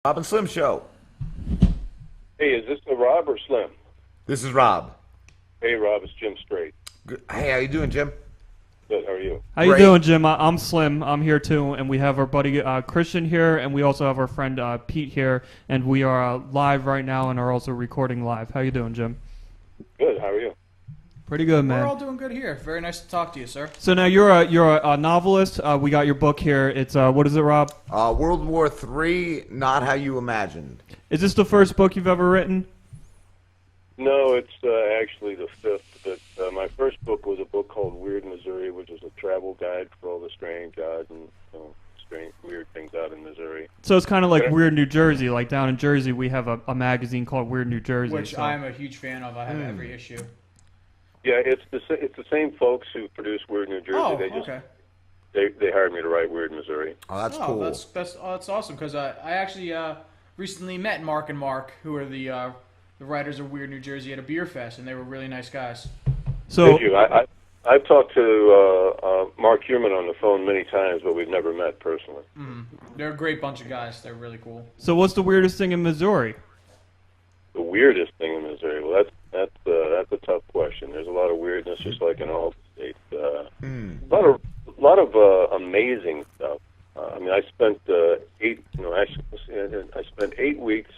Rob and Slim Show. Hey, is this the Rob or Slim? This is Rob. Hey, Rob, it's James Strait. Good. Hey, how you doing, Jim? Good, how are you? How you Great. doing, Jim? I'm Slim. I'm here too, and we have our buddy Christian here, and we also have our friend Pete here, and we are live right now and are also recording live. How you doing, Jim? Good, how are you? Pretty good, man. We're all doing good here. Very nice to talk to you, sir. So now you're a novelist. We got your book here. It's what is it, Rob? World War III, Not How You Imagined. Is this the first book you've ever written? No, it's actually the fifth, but my first book was a book called Weird Missouri, which is a travel guide for all the strange, odd, and strange, weird things out in Missouri. So it's kind of like Weird New Jersey. Like down in Jersey, we have a magazine called Weird New Jersey. Which so. I'm a huge fan of. I have every issue. Yeah, it's the same folks who produce Weird New Jersey. Oh, they just okay. they hired me to write Weird Missouri. Oh, that's Oh, cool. that's awesome because I actually recently met Mark and Mark, who are the writers of Weird New Jersey, at a beer fest, and they were really nice guys. So Thank you. I've talked to Mark Human on the phone many times, but we've never met personally. They're a great bunch of guys. They're really cool. so what's the weirdest thing in Missouri? The weirdest thing in Missouri? Well, that's a tough question. There's a lot of weirdness, just like in all states. A lot of amazing stuff. I mean, I spent I spent 8 weeks,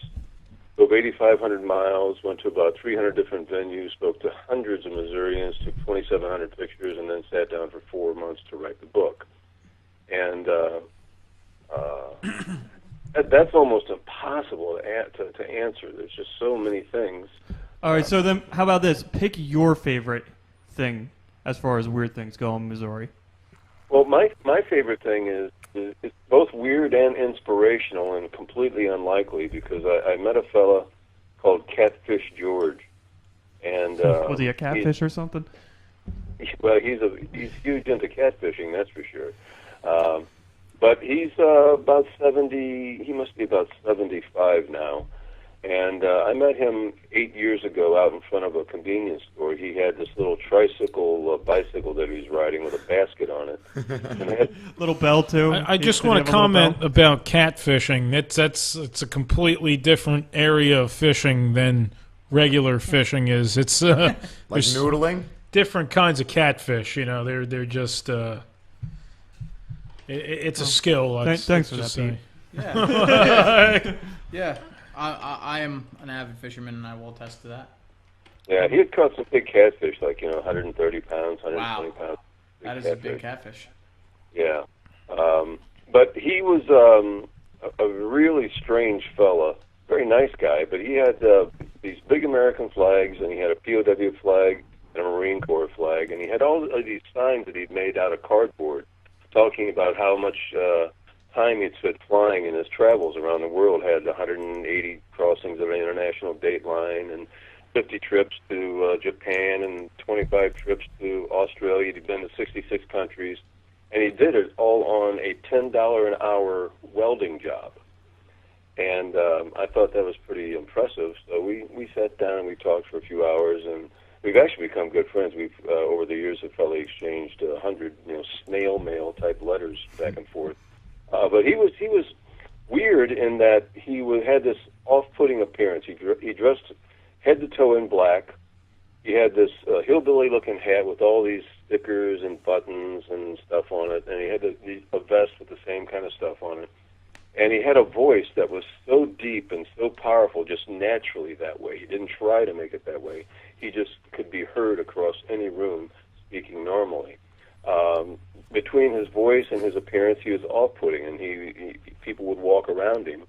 drove 8,500 miles, went to about 300 different venues, spoke to hundreds of Missourians, took 2,700 pictures, and then sat down for 4 months to write the book. And that's almost impossible to answer. There's just so many things. All right, so then how about this? Pick your favorite thing as far as weird things go in Missouri. Well, my favorite thing is it's both weird and inspirational and completely unlikely because I met a fella called Catfish George, and Was he a catfish or something? well, he's huge into catfishing, that's for sure. But he's about 70. He must be about 75 now. And I met him 8 years ago out in front of a convenience store. He had this little bicycle that he was riding with a basket on it. And it had, Little bell too. I just Did he want have to a little comment bell? about catfishing. It's a completely different area of fishing than regular fishing is. It's Like there's noodling? different kinds of catfish. You know, they're just it's a skill. Thanks for that, say. Pete. Yeah. Yeah. I am an avid fisherman, and I will attest to that. yeah, he had caught some big catfish, like 130 pounds, 120 Wow. pounds. That is a big catfish. Yeah, but he was a really strange fella, very nice guy. But he had these big American flags, and he had a POW flag and a Marine Corps flag, and he had all of these signs that he'd made out of cardboard, talking about how much time he'd spent flying in his travels around the world. Had 180 crossings of an international date line, and 50 trips to Japan, and 25 trips to Australia. He'd been to 66 countries, and he did it all on a $10 an hour welding job. And I thought that was pretty impressive. So we sat down and we talked for a few hours, and we've actually become good friends. We've over the years have probably exchanged 100 snail mail type letters back and forth. But he was weird in that he had this off-putting appearance. He dressed head to toe in black. He had this hillbilly-looking hat with all these stickers and buttons and stuff on it, and he had a vest with the same kind of stuff on it. And he had a voice that was so deep and so powerful, just naturally that way. He didn't try to make it that way. He just could be heard across any room speaking normally. Between his voice and his appearance, he was off-putting, and people would walk around him.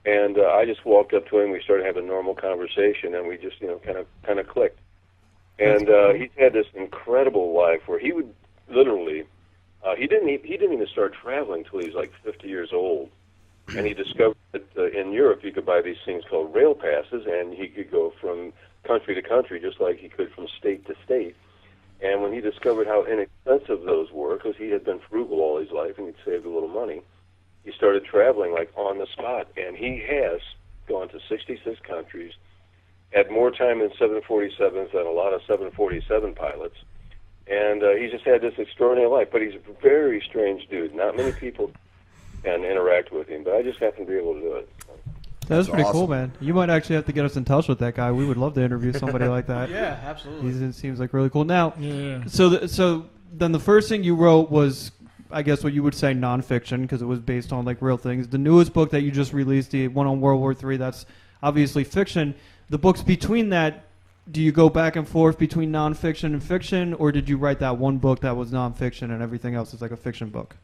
And I just walked up to him. We started having a normal conversation, and we just, kind of clicked. And he's had this incredible life where he would literally, he didn't even start traveling until he was like 50 years old. And he discovered that in Europe you could buy these things called rail passes, and he could go from country to country just like he could from state to state. And when he discovered how inexpensive those were, because he had been frugal all his life and he'd saved a little money, he started traveling like on the spot. And he has gone to 66 countries, had more time in 747s than a lot of 747 pilots. And he's just had this extraordinary life. But he's a very strange dude. Not many people can interact with him, but I just happen to be able to do it. That's pretty cool, awesome. man. You might actually have to get us in touch with that guy. We would love to interview somebody like that. Yeah, absolutely. It seems like really cool. Now, Yeah. so then the first thing you wrote was, I guess, what you would say nonfiction because it was based on like real things. The newest book that you just released, the one on World War III, that's obviously fiction. The books between that, do you go back and forth between nonfiction and fiction, or did you write that one book that was nonfiction and everything else is like a fiction book?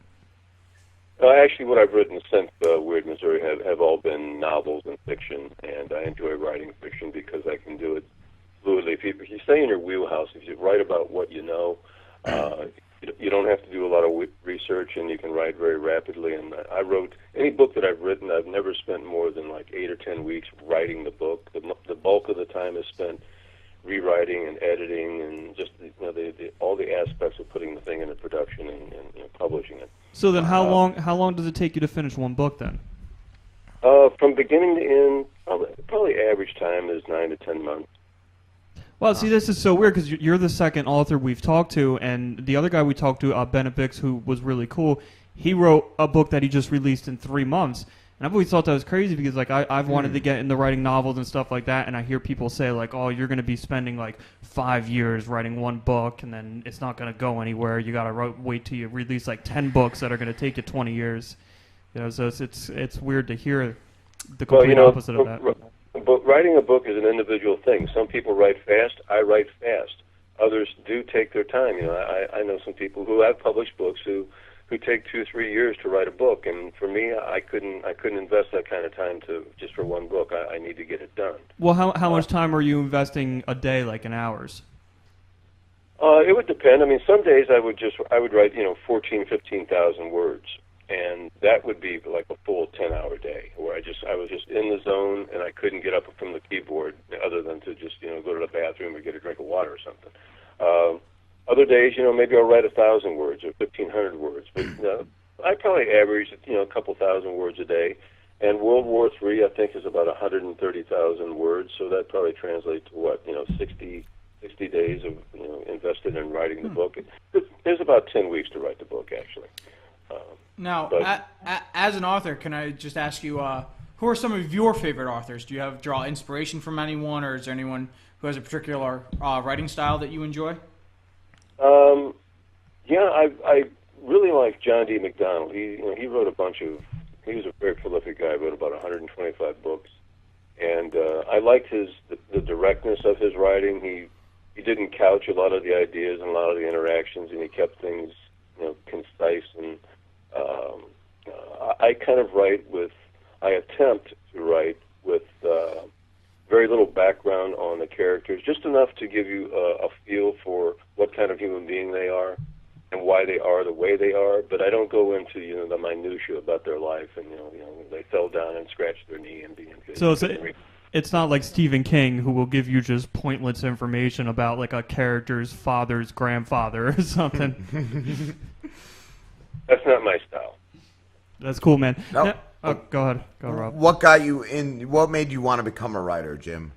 Actually, what I've written since Weird Missouri have all been novels and fiction, and I enjoy writing fiction because I can do it fluidly. If you stay in your wheelhouse, if you write about what you know, you don't have to do a lot of research, and you can write very rapidly. And I wrote any book that I've written, I've never spent more than like 8 or 10 weeks writing the book. The bulk of the time is spent rewriting and editing and just all the aspects of putting the thing into production and publishing it. So then, how long does it take you to finish one book then? From beginning to end, probably average time is 9 to 10 months. Well, see, this is so weird because you're the second author we've talked to, and the other guy we talked to, Bennett Bix, who was really cool, he wrote a book that he just released in 3 months. And I've always thought that was crazy because, like, I've wanted to get into writing novels and stuff like that, and I hear people say, like, oh, you're going to be spending, like, 5 years writing one book, and then it's not going to go anywhere. You got to wait till you release, like, 10 books that are going to take you 20 years. You know, so it's weird to hear the complete opposite of that. But writing a book is an individual thing. Some people write fast. I write fast. Others do take their time. You know, I know some people who have published books who take 2-3 years to write a book, and for me, I couldn't invest that kind of time just for one book. I need to get it done. Well, how much time are you investing a day, like in hours? It would depend. I mean, some days I would write 14,000-15,000 words, and that would be like a full 10-hour day where I was just in the zone and I couldn't get up from the keyboard other than to just go to the bathroom or get a drink of water or something. Other days, maybe I'll write 1,000 words or 1,500 words, but I probably average a couple thousand words a day. And World War III, I think, is about 130,000 words, so that probably translates to what 60 days of invested in writing the book. There's about 10 weeks to write the book, actually. Now, as an author, can I just ask you, who are some of your favorite authors? Do you draw inspiration from anyone, or is there anyone who has a particular writing style that you enjoy? I really like John D. MacDonald. He wrote a bunch of. He was a very prolific guy. Wrote about 125 books, and I liked the directness of his writing. He didn't couch a lot of the ideas and a lot of the interactions, and he kept things concise. And I kind of I attempt to write with very little background on the characters, just enough to give you a feel for what kind of human being they are and why they are the way they are. But I don't go into the minutia about their life and they fell down and scratched their knee and being good. So it's not like Stephen King, who will give you just pointless information about like a character's father's grandfather or something. That's not my style. That's cool, man. No. Go ahead. Go, Rob. What got you in? What made you want to become a writer, Jim?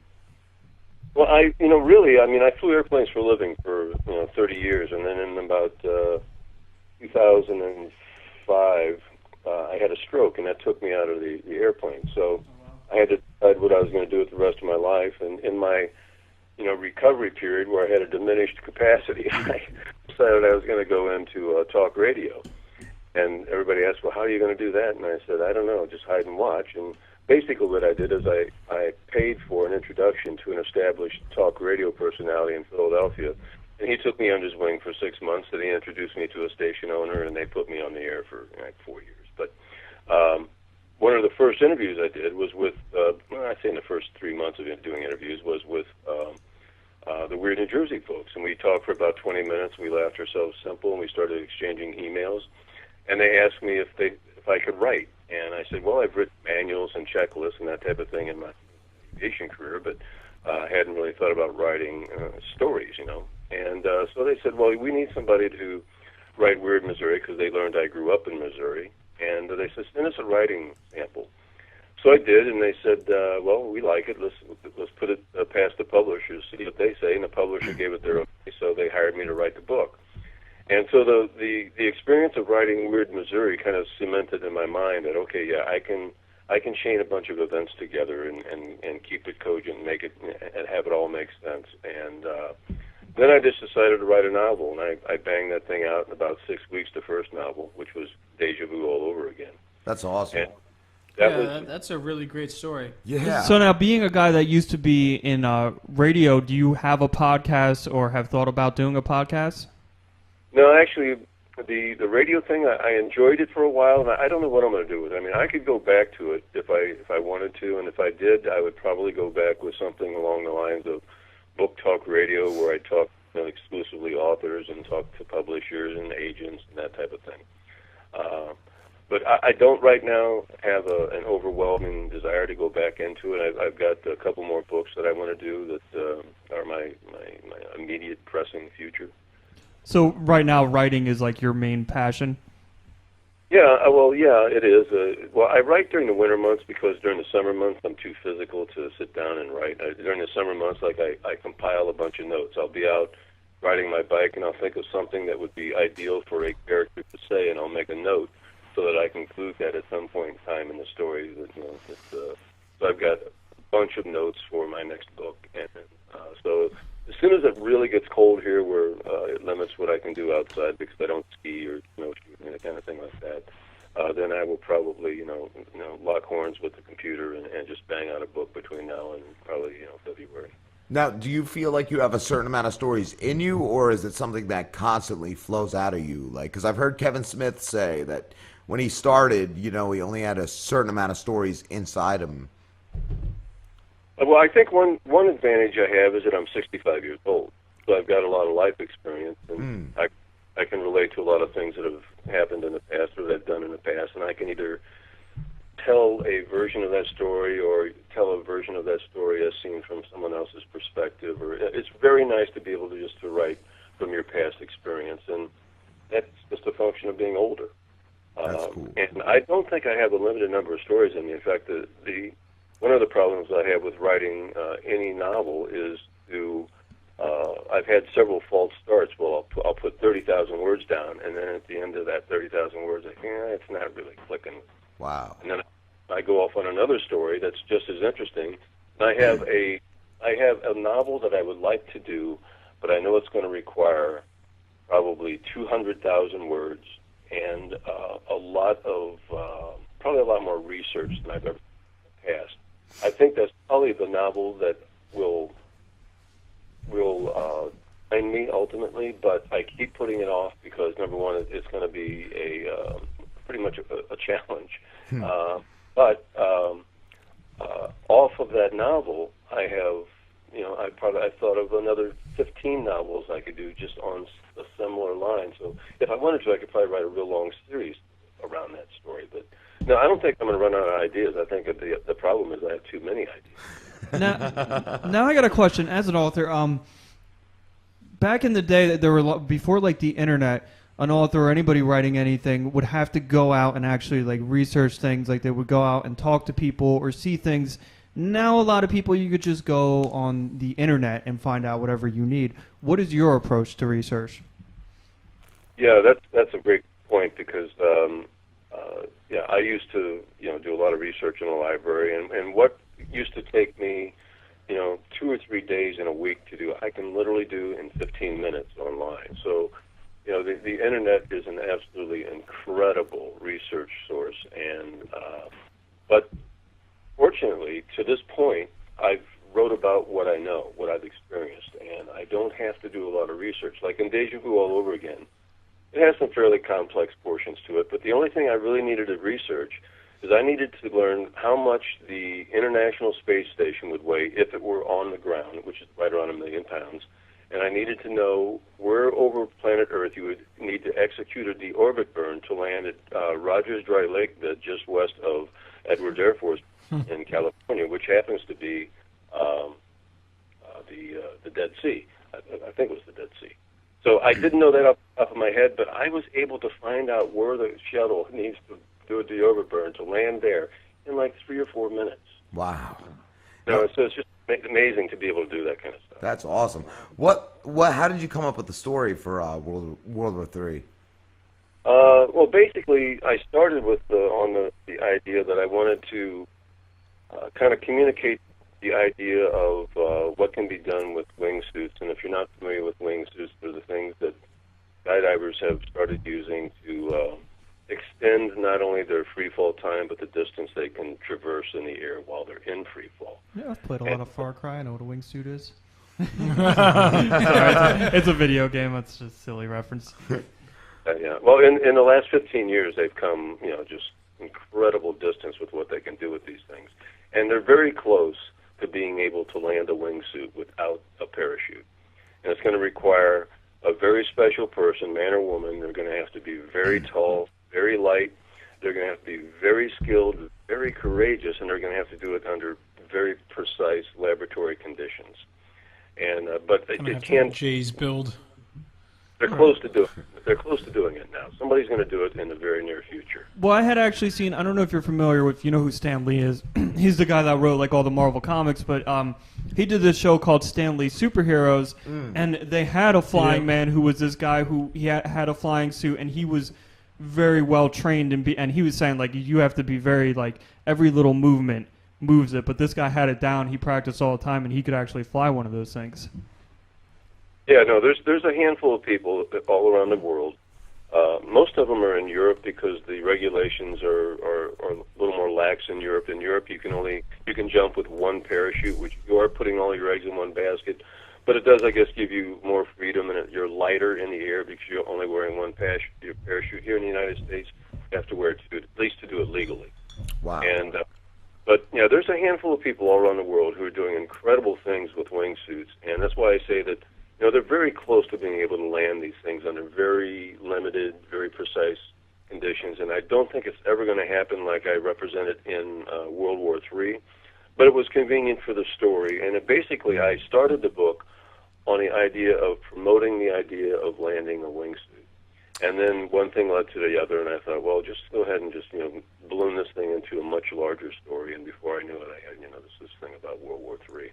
Well, I flew airplanes for a living for 30 years, and then in about 2005, I had a stroke, and that took me out of the airplane. So I had to decide what I was going to do with the rest of my life, and in my recovery period, where I had a diminished capacity, I decided I was going to go into talk radio. And everybody asked, well, how are you going to do that? And I said, I don't know, just hide and watch. And basically what I did is I paid for an introduction to an established talk radio personality in Philadelphia. And he took me under his wing for 6 months, and he introduced me to a station owner, and they put me on the air for 4 years. But one of the first interviews I did was with, I'd say in the first 3 months of doing interviews, was with the Weird New Jersey folks. And we talked for about 20 minutes. We laughed ourselves simple, and we started exchanging emails. And they asked me if I could write, and I said, well, I've written manuals and checklists and that type of thing in my aviation career, but I hadn't really thought about writing stories, And so they said, well, we need somebody to write Weird Missouri, because they learned I grew up in Missouri, and they said, send us a writing sample. So I did, and they said, well, we like it. Let's put it past the publishers, see what they say, and the publisher gave it their okay, so they hired me to write the book. And so the experience of writing Weird Missouri kind of cemented in my mind that, okay, yeah, I can I can chain a bunch of events together and keep it cogent, and make it and have it all make sense. And then I just decided to write a novel, and I banged that thing out in about 6 weeks. The first novel, which was Deja Vu all over again. That's awesome. And that's a really great story. Yeah. So now, being a guy that used to be in radio, do you have a podcast or have thought about doing a podcast? No, actually, the radio thing, I enjoyed it for a while, and I don't know what I'm going to do with it. I mean, I could go back to it if I wanted to, and if I did, I would probably go back with something along the lines of book talk radio, where I talk exclusively authors and talk to publishers and agents and that type of thing. But I don't right now have an overwhelming desire to go back into it. I've got a couple more books that I want to do that are my immediate pressing future. So right now, writing is like your main passion? Yeah, well, yeah, it is. Well, I write during the winter months because during the summer months I'm too physical to sit down and write. During the summer months, I compile a bunch of notes. I'll be out riding my bike and I'll think of something that would be ideal for a character to say, and I'll make a note so that I can include that at some point in time in the story. So I've got a bunch of notes for my next book, and so as soon as it really gets cold here, where it limits what I can do outside because I don't ski or snowshoe and that kind of thing like that, then I will probably lock horns with the computer and just bang out a book between now and probably February. Now, do you feel like you have a certain amount of stories in you, or is it something that constantly flows out of you? Like, because I've heard Kevin Smith say that when he started, he only had a certain amount of stories inside him. Well, I think one advantage I have is that I'm 65 years old, so I've got a lot of life experience, and I can relate to a lot of things that have happened in the past or that I've done in the past, and I can either tell a version of that story or tell a version of that story as seen from someone else's perspective. Or it's very nice to be able to write from your past experience, and that's just a function of being older. That's cool. And I don't think I have a limited number of stories in me. In fact, one of the problems I have with writing any novel is I've had several false starts. Well, I'll put 30,000 words down, and then at the end of that 30,000 words, I think it's not really clicking. Wow. And then I go off on another story that's just as interesting. And I have a novel that I would like to do, but I know it's going to require probably 200,000 words and probably a lot more research than I've ever done in the past. I think that's probably the novel that will find me ultimately, but I keep putting it off because, number one, it's going to be pretty much a challenge. But off of that novel, I have, I thought of another 15 novels I could do just on a similar line. So if I wanted to, I could probably write a real long series around that story. But no, I don't think I'm going to run out of ideas. I think the problem is I have too many ideas. Now I got a question. As an author, back in the day, there were before like the internet, an author or anybody writing anything would have to go out and actually like research things. Like they would go out and talk to people or see things. Now a lot of people, you could just go on the internet and find out whatever you need. What is your approach to research? Yeah, that's a great point because I used to do a lot of research in the library, and what used to take me 2 or 3 days in a week to do, I can literally do in 15 minutes online. So the internet is an absolutely incredible research source, and but fortunately, to this point, I've wrote about what I know, what I've experienced, and I don't have to do a lot of research. Like in Deja Vu all over again, it has some fairly complex portions to it, but the only thing I really needed to research is I needed to learn how much the International Space Station would weigh if it were on the ground, which is right around 1 million pounds, and I needed to know where over planet Earth you would need to execute a deorbit burn to land at Rogers Dry Lake bed just west of Edwards Air Force in California, which happens to be the Dead Sea. I think it was the Dead Sea. So I didn't know that off of my head, but I was able to find out where the shuttle needs to do a deorbit burn to land there in like 3 or 4 minutes. Wow. So it's just amazing to be able to do that kind of stuff. That's awesome. How did you come up with the story for World War III? Well, basically, I started with the idea that I wanted to kind of communicate the idea of what can be done with wingsuits. And if you're not familiar with wingsuits, they're the things that skydivers have started using to extend not only their free fall time, but the distance they can traverse in the air while they're in free fall. Yeah, I've played a lot of Far Cry. I know what a wingsuit is. Sorry, it's a video game. That's just a silly reference. Yeah. Well, in the last 15 years, they've come, just incredible distance with what they can do with these things. And they're very close to being able to land a wingsuit without a parachute. And it's going to require a very special person, man or woman. They're going to have to be very tall, very light. They're going to have to be very skilled, very courageous, and they're going to have to do it under very precise laboratory conditions. And but it can't. Jay's build. They're close to doing it. They're close to doing it now. Somebody's going to do it in the very near future. Well, I had actually seen. I don't know if you're familiar with. You know who Stan Lee is? He's the guy that wrote like all the Marvel comics. But he did this show called Stan Lee Superheroes, and they had a flying man who was this guy who he had a flying suit, and he was very well trained and he was saying like you have to be very like every little movement moves it. But this guy had it down. He practiced all the time, and he could actually fly one of those things. Yeah, no, there's a handful of people all around the world. Most of them are in Europe because the regulations are a little more lax in Europe. In Europe, you can jump with one parachute, which you are putting all your eggs in one basket. But it does, I guess, give you more freedom, and you're lighter in the air because you're only wearing one parachute. Here in the United States, you have to wear two, at least to do it legally. Wow. And but there's a handful of people all around the world who are doing incredible things with wingsuits, and that's why I say that. They're very close to being able to land these things under very limited, very precise conditions, and I don't think it's ever going to happen like I represented in World War III, but it was convenient for the story, and basically I started the book on the idea of promoting the idea of landing a wingsuit, and then one thing led to the other, and I thought, well, just go ahead and just balloon this thing into a much larger story, and before I knew it, I had this thing about World War III.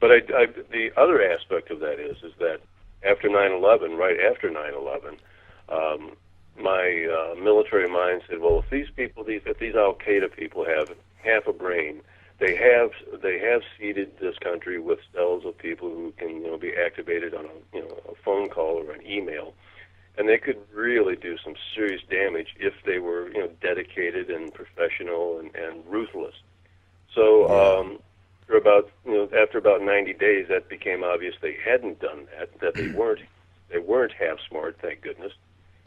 But the other aspect of that is that after 9/11, right after 9/11, my military mind said, well, if these Al Qaeda people have half a brain, they have seeded this country with cells of people who can be activated on a phone call or an email, and they could really do some serious damage if they were dedicated and professional and ruthless. So. After about 90 days, that became obvious they hadn't done that they weren't half smart, thank goodness.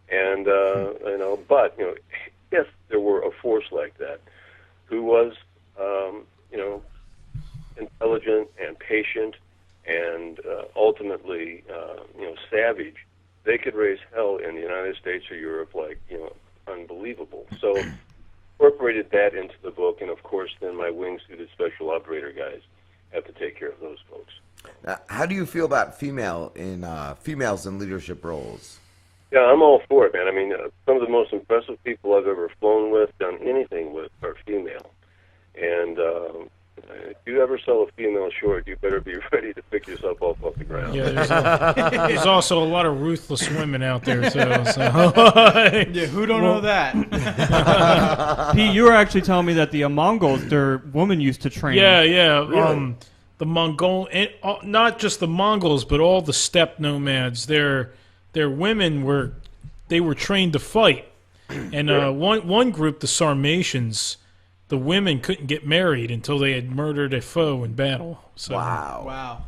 And but if there were a force like that, who was intelligent and patient and ultimately savage, they could raise hell in the United States or Europe like unbelievable. So. Incorporated that into the book, and of course, then my wingsuited special operator guys have to take care of those folks. Now, how do you feel about females in leadership roles? Yeah, I'm all for it, man. I mean, some of the most impressive people I've ever flown with, done anything with, are female. And if you ever sell a female short, you better be ready to pick yourself up off the ground. Yeah, there's also a lot of ruthless women out there, too. So. Yeah, who don't know that? Pete, you were actually telling me that the Mongols, their women used to train. Yeah. Really? The Mongol, not just the Mongols, but all the steppe nomads. Their women were trained to fight, and one group, the Sarmatians. The women couldn't get married until they had murdered a foe in battle. So, Wow.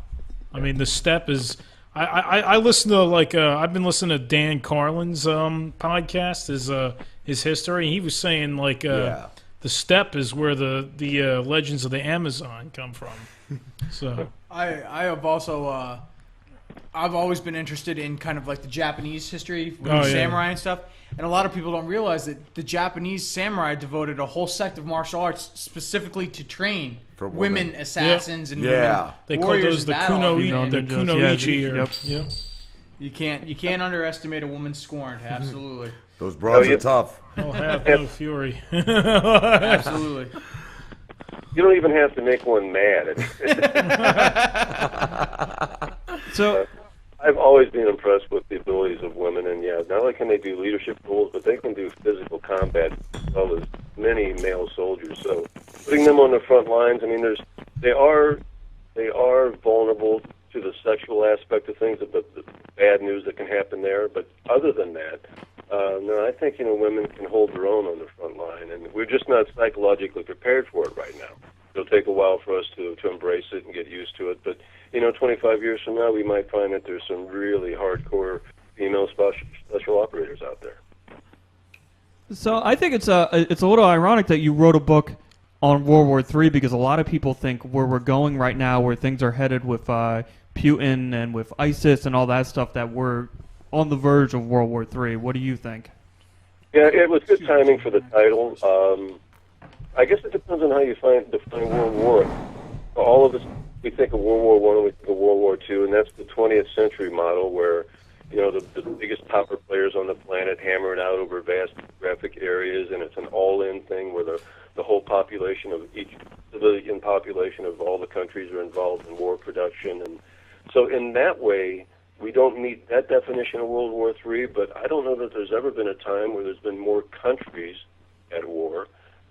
I mean, the steppe is. I listen to I've been listening to Dan Carlin's podcast, his history. He was saying the steppe is where the legends of the Amazon come from. So I have also I've always been interested in kind of like the Japanese history with the samurai and stuff. And a lot of people don't realize that the Japanese samurai devoted a whole sect of martial arts specifically to train For women assassins and women they call warriors those the kunoichi. Yep. You can't underestimate a woman scorned. Absolutely. Those bras are tough. I'll have no fury. Absolutely. You don't even have to make one mad. So I've always been impressed with the abilities of women, and yeah, not only can they do leadership roles, but they can do physical combat as well as many male soldiers. So putting them on the front lines, I mean, they are vulnerable to the sexual aspect of things, the bad news that can happen there. But other than that, no, I think women can hold their own on the front line, and we're just not psychologically prepared for it right now. It'll take a while for us to embrace it and get used to it, but 25 years from now, we might find that there's some really hardcore female special operators out there. So I think it's a little ironic that you wrote a book on World War III, because a lot of people think where we're going right now, where things are headed with Putin and with ISIS and all that stuff, that we're on the verge of World War III. What do you think? Yeah, it was good timing for the title. I guess it depends on how you define World War. All of us, we think of World War I and we think of World War II, and that's the 20th century model where the biggest power players on the planet hammer it out over vast geographic areas, and it's an all-in thing where the whole population of each civilian population of all the countries are involved in war production. And so in that way, we don't meet that definition of World War III, but I don't know that there's ever been a time where there's been more countries at war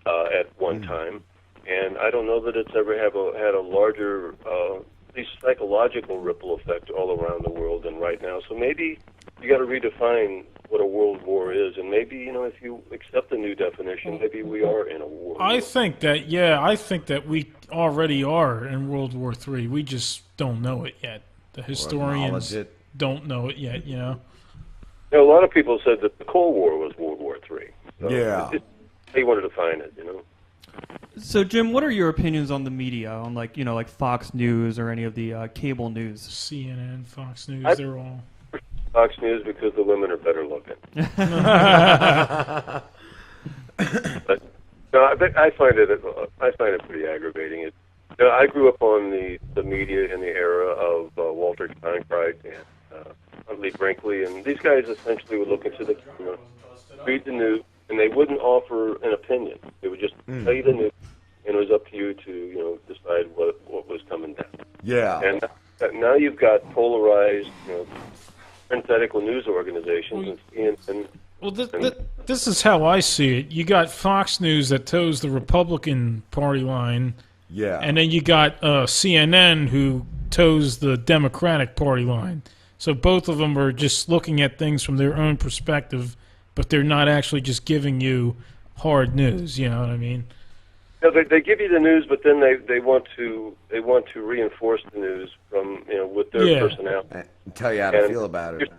at one time. And I don't know that it's ever had a larger, at least psychological ripple effect all around the world than right now. So maybe you got to redefine what a world war is, and maybe if you accept the new definition, maybe we are in a war. I think that we already are in World War III. We just don't know it yet. The historians don't know it yet. A lot of people said that the Cold War was World War III. So yeah, they wanted to define it. So, Jim, what are your opinions on the media, on like Fox News or any of the cable news? CNN, Fox News, they're all Fox News because the women are better looking. But no, I find it pretty aggravating. I grew up on the media in the era of Walter Cronkite and Huntley Brinkley, and these guys essentially would look into the camera, read the news, and they wouldn't offer an opinion. They would just tell you the news, and it was up to you to decide what was coming down. Yeah. And now you've got polarized, synthetical news organizations and CNN. Well, this is how I see it. You got Fox News that toes the Republican Party line. Yeah. And then you got CNN who toes the Democratic Party line. So both of them are just looking at things from their own perspective, but they're not actually just giving you hard news. You know what I mean? No, they give you the news, but then they want to reinforce the news from with their personality. And tell you how to feel about it.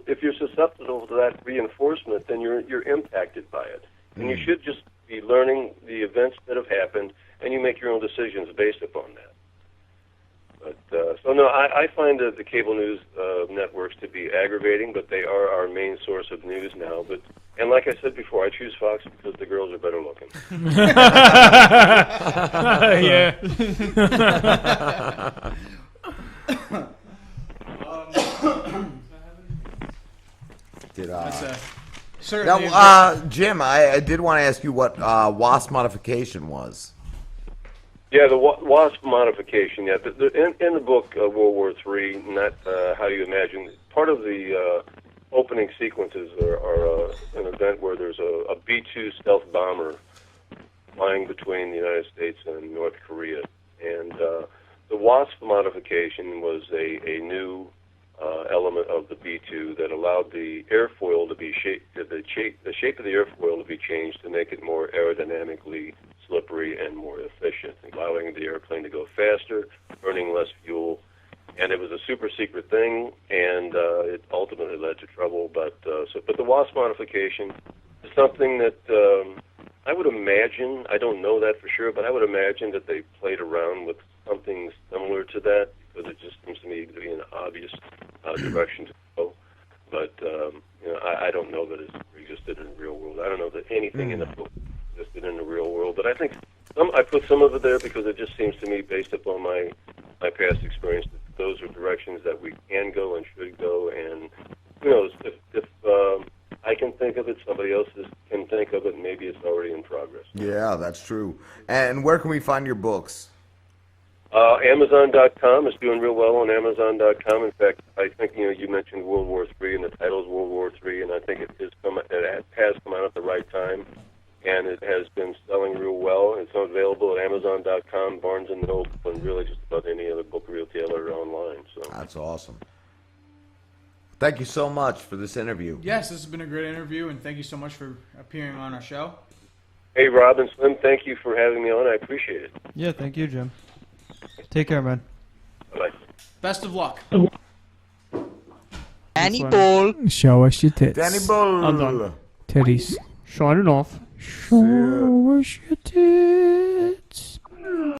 If you're susceptible to that reinforcement, then you're impacted by it, and you should just be learning the events that have happened, and you make your own decisions based upon that. But so no, I find the cable news networks to be aggravating, but they are our main source of news now. And like I said before, I choose Fox because the girls are better looking. Yeah. Now, Jim, I did want to ask you what WASP modification was. Yeah, the WASP modification. Yeah, in the book World War III, not how you imagine. Part of the opening sequences are an event where there's a B-2 stealth bomber flying between the United States and North Korea, and the WASP modification was a new element of the B-2 that allowed the airfoil to be the shape of the airfoil to be changed to make it more aerodynamically slippery and more efficient, allowing the airplane to go faster, burning less fuel. And it was a super secret thing, and it ultimately led to trouble. But the WASP modification is something that I would imagine, I don't know that for sure, but I would imagine that they played around with something similar to that, because it just seems to me to be an obvious direction to go. But I don't know that it existed in the real world. I don't know that anything in the book existed in the real world. But I think I put some of it there because it just seems to me, based upon my past experience, that those are directions that we can go and should go. And who knows, if I can think of it, somebody else can think of it, and maybe it's already in progress. Yeah, that's true. And where can we find your books? Amazon.com is doing real well on Amazon.com. In fact, I think you mentioned World War III, and the title is World War III, and I think it has come out at the right time, and it has been selling real well. It's available at Amazon.com, Barnes and Noble, and really just about any other book retailer online. So that's awesome. Thank you so much for this interview. Yes, this has been a great interview, and thank you so much for appearing on our show. Hey, Rob and Slim, thank you for having me on. I appreciate it. Yeah, thank you, Jim. Take care, man. Bye. Best of luck. Danny Bull. Show us your tits. Danny Bull. I'm done. Titties. Signing off. Show us your tits.